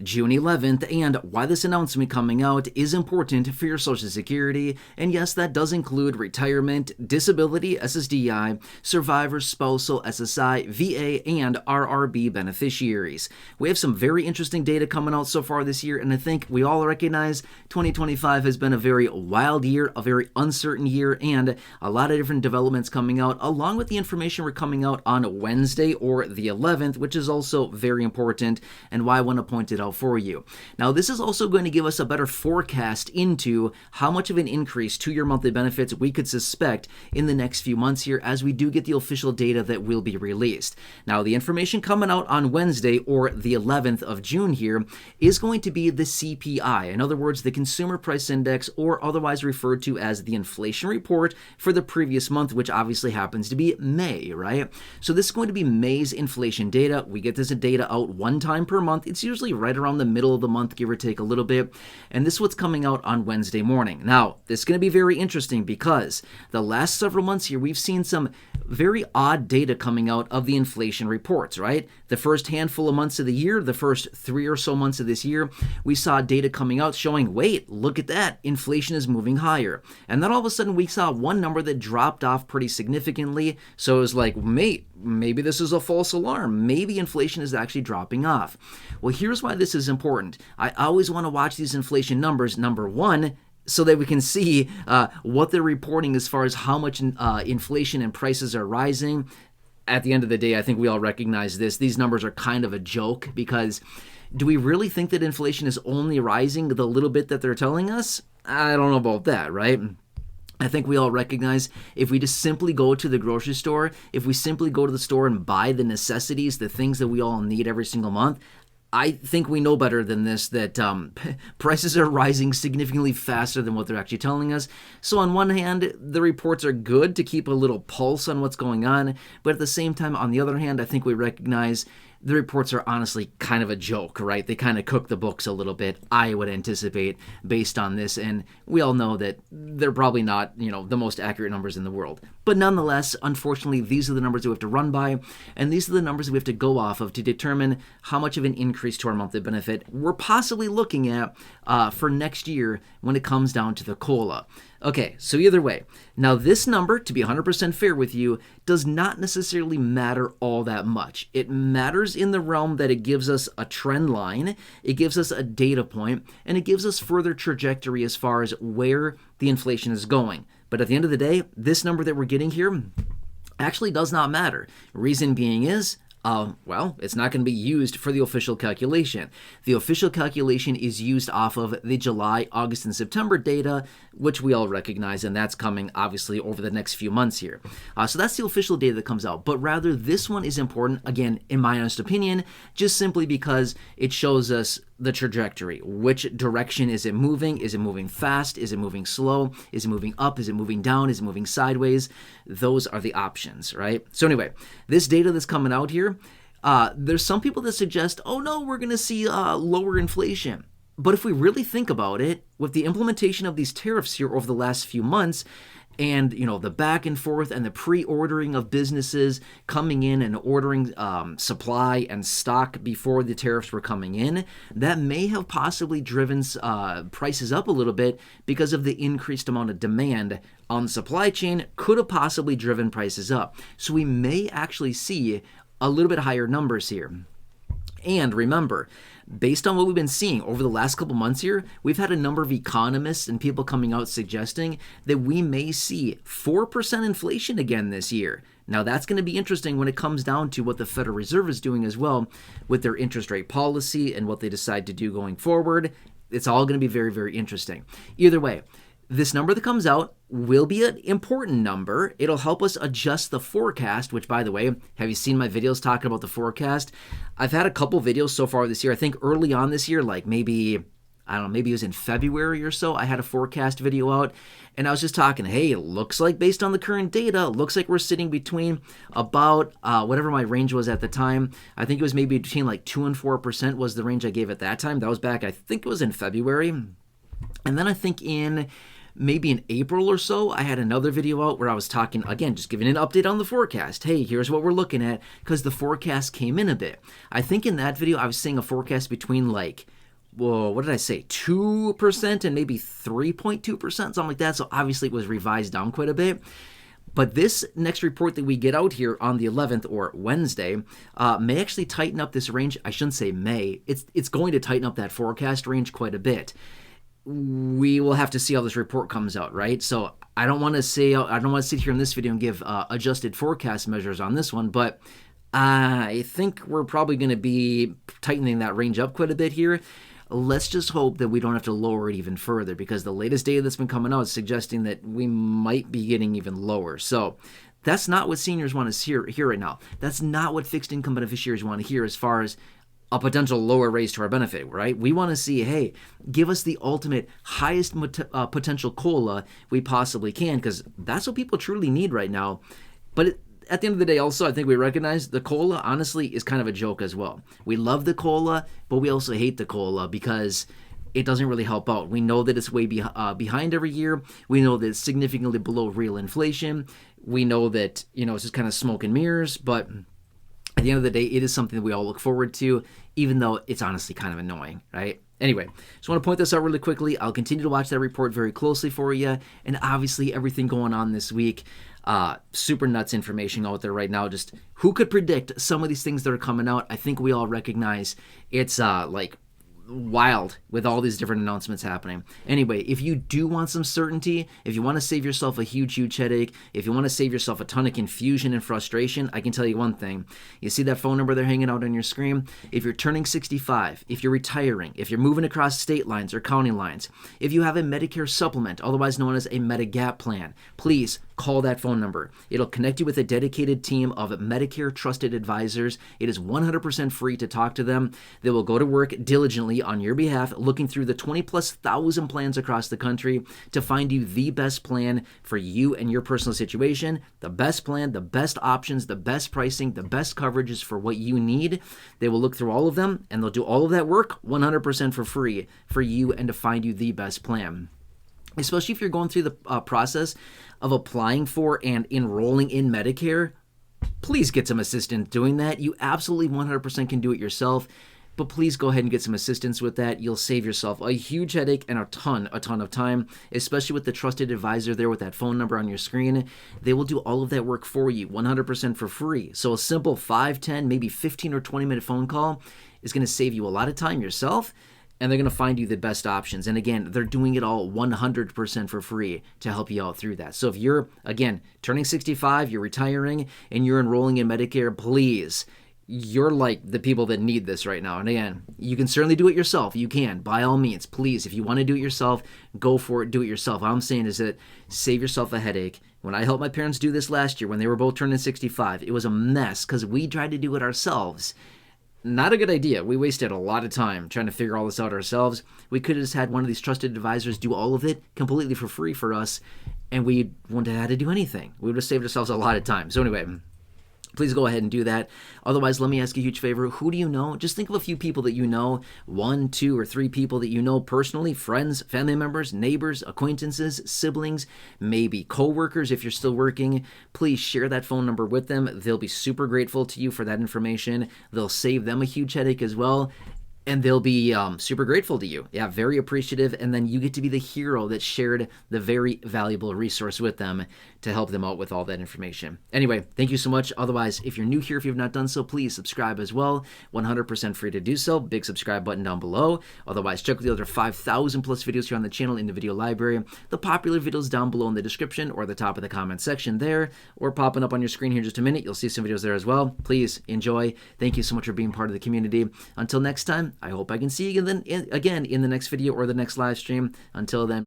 June 11th, and why this announcement coming out is important for your Social Security. And yes, that does include retirement, disability, SSDI, survivor, spousal, SSI, VA, and RRB beneficiaries. We have some very interesting data coming out so far this year, and I think we all recognize 2025 has been a very wild year, a very uncertain year, and a lot of different developments coming out, along with the information we're coming out on Wednesday or the 11th, which is also very important and why I want to point it out for you. Now, this is also going to give us a better forecast into how much of an increase to your monthly benefits we could suspect in the next few months here as we do get the official data that will be released. Now, the information coming out on Wednesday or the 11th of June here is going to be the CPI. In other words, the Consumer Price Index, or otherwise referred to as the inflation report for the previous month, which obviously happens to be May, right? So this is going to be May's inflation data. We get this data out one time per month. It's usually right around the middle of the month, give or take a little bit. And this is what's coming out on Wednesday morning. Now, this is going to be very interesting because the last several months here, we've seen some very odd data coming out of the inflation reports, right? The first handful of months of the year, the first 3 or so months of this year, we saw data coming out showing, wait, look at that, inflation is moving higher. And then all of a sudden we saw one number that dropped off pretty significantly. So it was like, mate, maybe this is a false alarm. Maybe inflation is actually dropping off. Well, here's why this is important. I always want to watch these inflation numbers, number one, so that we can see what they're reporting as far as how much inflation and prices are rising. At the end of the day, I think we all recognize this. These numbers are kind of a joke because do we really think that inflation is only rising the little bit that they're telling us? I don't know about that, right? I think we all recognize if we just simply go to the grocery store, if we simply go to the store and buy the necessities, the things that we all need every single month, I think we know better than this, that prices are rising significantly faster than what they're actually telling us. So on one hand, the reports are good to keep a little pulse on what's going on, but at the same time, on the other hand, I think we recognize the reports are honestly kind of a joke, right? They kind of cook the books a little bit, I would anticipate, based on this. And we all know that they're probably not, the most accurate numbers in the world. But nonetheless, unfortunately, these are the numbers that we have to run by, and these are the numbers that we have to go off of to determine how much of an increase to our monthly benefit we're possibly looking at for next year when it comes down to the COLA. Okay, so either way, now this number, to be 100% fair with you, does not necessarily matter all that much. It matters in the realm that it gives us a trend line, it gives us a data point, and it gives us further trajectory as far as where the inflation is going. But at the end of the day, this number that we're getting here actually does not matter. Reason being is, it's not going to be used for the official calculation. The official calculation is used off of the July, August, and September data, which we all recognize, and that's coming, obviously, over the next few months here. So that's the official data that comes out. But rather, this one is important, again, in my honest opinion, just simply because it shows us the trajectory. Which direction is it moving? Is it moving fast? Is it moving slow? Is it moving up? Is it moving down? Is it moving sideways? Those are the options, right? So anyway, this data that's coming out here, there's some people that suggest, oh no, we're going to see lower inflation. But if we really think about it, with the implementation of these tariffs here over the last few months, and the back and forth and the pre-ordering of businesses coming in and ordering supply and stock before the tariffs were coming in, that may have possibly driven prices up a little bit because of the increased amount of demand on the supply chain, could have possibly driven prices up. So we may actually see a little bit higher numbers here. And remember, based on what we've been seeing over the last couple months here, we've had a number of economists and people coming out suggesting that we may see 4% inflation again this year. Now, that's going to be interesting when it comes down to what the Federal Reserve is doing as well with their interest rate policy and what they decide to do going forward. It's all going to be very, very interesting. Either way, this number that comes out will be an important number. It'll help us adjust the forecast, which, by the way, have you seen my videos talking about the forecast? I've had a couple videos so far this year. I think early on this year, like maybe it was in February or so, I had a forecast video out, and I was just talking, hey, it looks like based on the current data, it looks like we're sitting between about whatever my range was at the time. I think it was maybe between like 2 and 4% was the range I gave at that time. That was back, I think it was in February. And then I think in maybe in April or so, I had another video out where I was talking, again, just giving an update on the forecast. Hey, here's what we're looking at, because the forecast came in a bit. I think in that video, I was saying a forecast between like, well, what did I say? 2% and maybe 3.2%, something like that. So obviously it was revised down quite a bit. But this next report that we get out here on the 11th or Wednesday may actually tighten up this range. I shouldn't say may. It's going to tighten up that forecast range quite a bit. We will have to see how this report comes out, right? So I don't want to sit here in this video and give adjusted forecast measures on this one, but I think we're probably going to be tightening that range up quite a bit here. Let's just hope that we don't have to lower it even further, because the latest data that's been coming out is suggesting that we might be getting even lower. So that's not what seniors want to hear right now. That's not what fixed income beneficiaries want to hear as far as a potential lower raise to our benefit, right? We want to see, hey, give us the ultimate highest potential COLA we possibly can, because that's what people truly need right now. But at the end of the day, also, I think we recognize the COLA, honestly, is kind of a joke as well. We love the COLA, but we also hate the COLA because it doesn't really help out. We know that it's way behind every year. We know that it's significantly below real inflation. We know that, it's just kind of smoke and mirrors, but at the end of the day, it is something that we all look forward to, even though it's honestly kind of annoying, right? Anyway, just want to point this out really quickly. I'll continue to watch that report very closely for you, and obviously everything going on this week. Super nuts information out there right now. Just who could predict some of these things that are coming out? I think we all recognize it's like wild with all these different announcements happening. Anyway, if you do want some certainty, if you want to save yourself a huge headache, if you want to save yourself a ton of confusion and frustration, I can tell you one thing. You see that phone number there hanging out on your screen? If you're turning 65, if you're retiring, if you're moving across state lines or county lines, if you have a Medicare supplement, otherwise known as a Medigap plan, please call that phone number. It'll connect you with a dedicated team of Medicare trusted advisors. It is 100% free to talk to them. They will go to work diligently on your behalf, looking through the 20,000+ plans across the country to find you the best plan for you and your personal situation, the best plan, the best options, the best pricing, the best coverages for what you need. They will look through all of them, and they'll do all of that work 100% for free for you and to find you the best plan. Especially if you're going through the process of applying for and enrolling in Medicare, please get some assistance doing that. You absolutely 100% can do it yourself, but please go ahead and get some assistance with that. You'll save yourself a huge headache and a ton of time, especially with the trusted advisor there with that phone number on your screen. They will do all of that work for you 100% for free. So a simple 5, 10, maybe 15 or 20-minute phone call is going to save you a lot of time yourself, and they're going to find you the best options. And again, they're doing it all 100% for free to help you out through that. So if you're, again, turning 65, you're retiring, and you're enrolling in Medicare, please, you're like the people that need this right now. And again, you can certainly do it yourself. You can, by all means. Please, if you want to do it yourself, go for it, do it yourself. All I'm saying is that save yourself a headache. When I helped my parents do this last year, when they were both turning 65, it was a mess because we tried to do it ourselves. Not a good idea. We wasted a lot of time trying to figure all this out ourselves. We could have just had one of these trusted advisors do all of it completely for free for us, and we wouldn't have had to do anything. We would have saved ourselves a lot of time. So anyway, please go ahead and do that. Otherwise, let me ask you a huge favor. Who do you know? Just think of a few people that you know, 1, 2, or 3 people that you know personally, friends, family members, neighbors, acquaintances, siblings, maybe coworkers if you're still working. Please share that phone number with them. They'll be super grateful to you for that information. They'll save them a huge headache as well. And they'll be super grateful to you. Yeah, very appreciative. And then you get to be the hero that shared the very valuable resource with them to help them out with all that information. Anyway, thank you so much. Otherwise, if you're new here, if you've not done so, please subscribe as well. 100% free to do so. Big subscribe button down below. Otherwise, check out the other 5,000+ videos here on the channel in the video library. The popular videos down below in the description or the top of the comment section there, or popping up on your screen here in just a minute. You'll see some videos there as well. Please enjoy. Thank you so much for being part of the community. Until next time, I hope I can see you again in the next video or the next live stream. Until then.